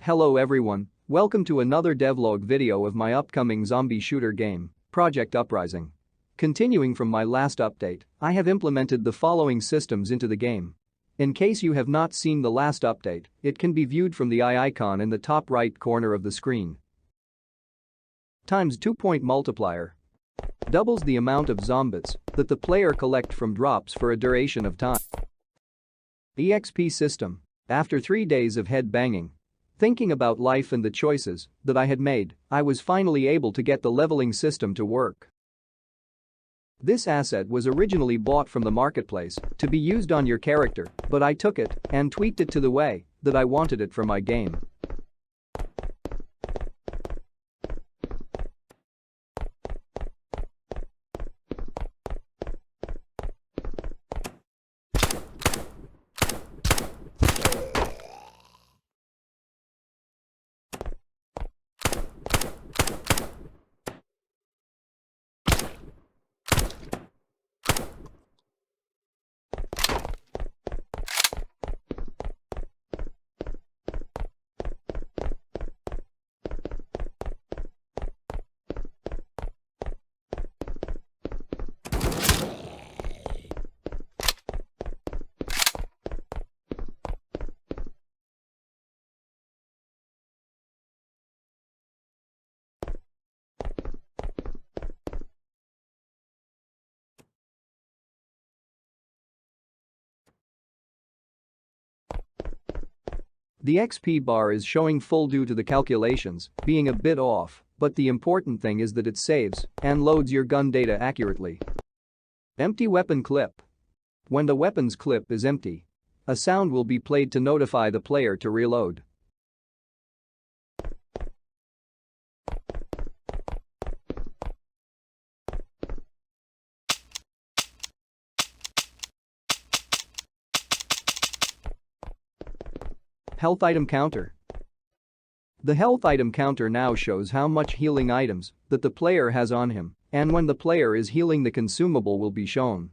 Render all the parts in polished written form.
Hello everyone, welcome to another devlog video of my upcoming zombie shooter game, Project Uprising. Continuing from my last update, I have implemented the following systems into the game. In case you have not seen the last update, it can be viewed from the eye icon in the top right corner of the screen. Times 2-point multiplier. Doubles the amount of zombies that the player collect from drops for a duration of time. Exp System. After 3 days of head banging, thinking about life and the choices that I had made, I was finally able to get the leveling system to work. This asset was originally bought from the marketplace to be used on your character, but I took it and tweaked it to the way that I wanted it for my game. The XP bar is showing full due to the calculations being a bit off, but the important thing is that it saves and loads your gun data accurately. Empty weapon clip. When the weapon's clip is empty, a sound will be played to notify the player to reload. Health item counter. The health item counter now shows how much healing items that the player has on him, and when the player is healing, the consumable will be shown.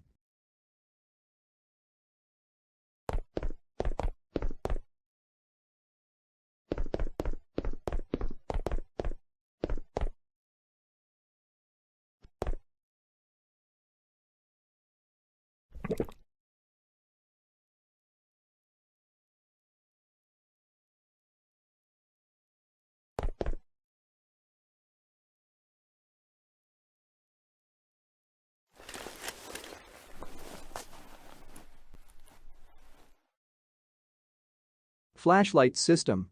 Flashlight system.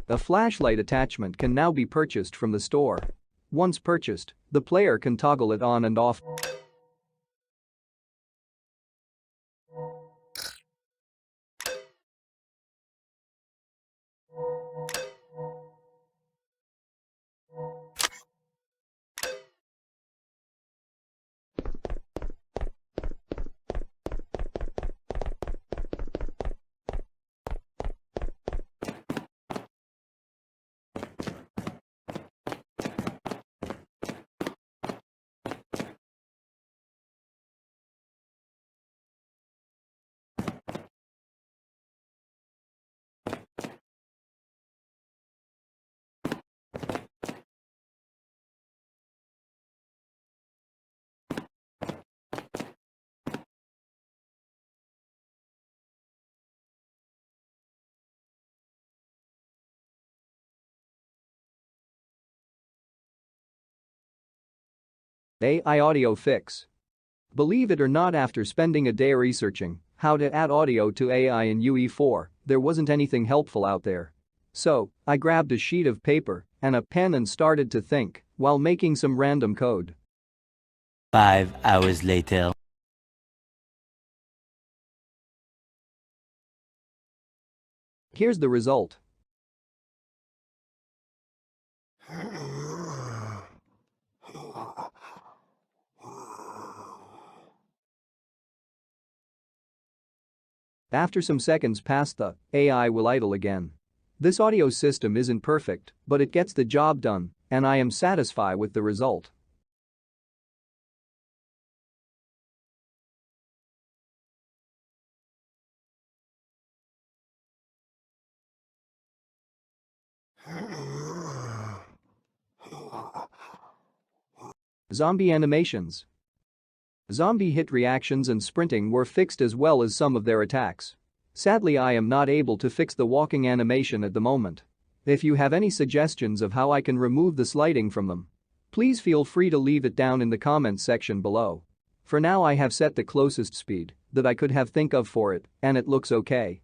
A flashlight attachment can now be purchased from the store. Once purchased, the player can toggle it on and off. AI audio fix. Believe it or not, after spending a day researching how to add audio to AI in UE4, there wasn't anything helpful out there. So, I grabbed a sheet of paper and a pen and started to think while making some random code. 5 hours later. Here's the result. After some seconds pass, the AI will idle again. This audio system isn't perfect, but it gets the job done And I am satisfied with the result. Zombie animations. Zombie hit reactions and sprinting were fixed as well as some of their attacks. Sadly, I am not able to fix the walking animation at the moment. If you have any suggestions of how I can remove the sliding from them, please feel free to leave it down in the comments section below. For now, I have set the closest speed that I could have think of for it, and it looks okay.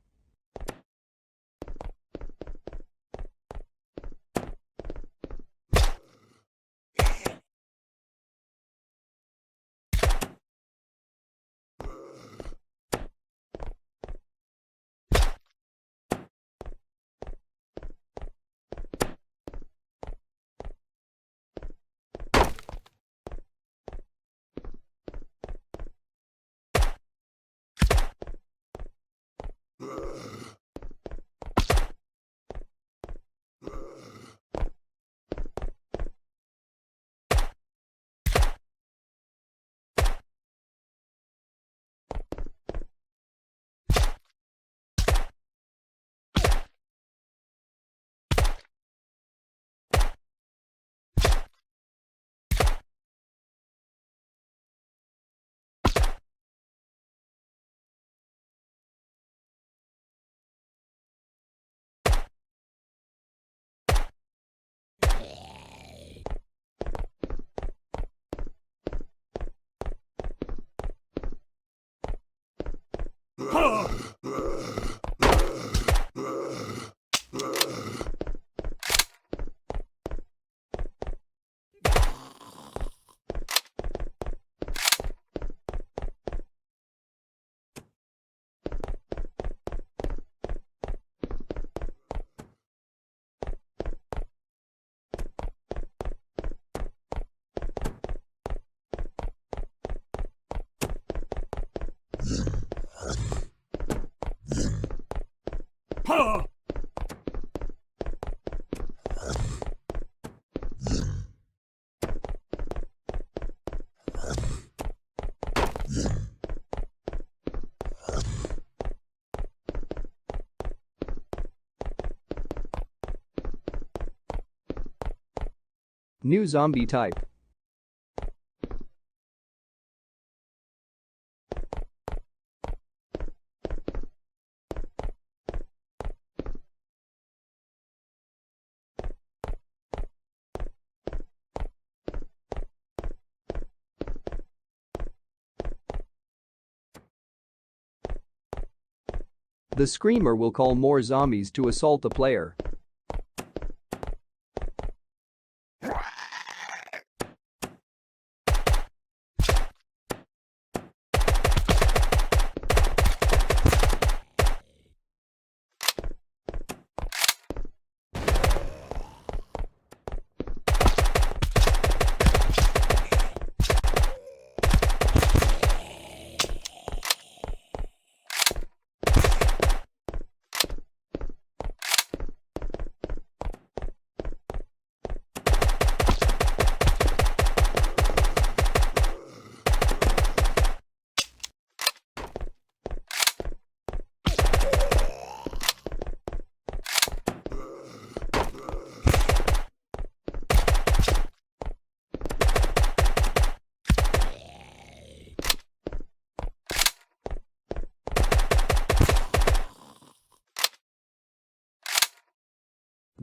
New zombie type. The screamer will call more zombies to assault the player.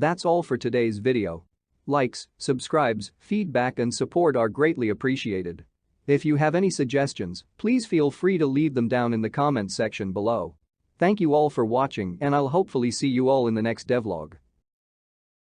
That's all for today's video. Likes, subscribes, feedback and support are greatly appreciated. If you have any suggestions, please feel free to leave them down in the comments section below. Thank you all for watching and I'll hopefully see you all in the next devlog.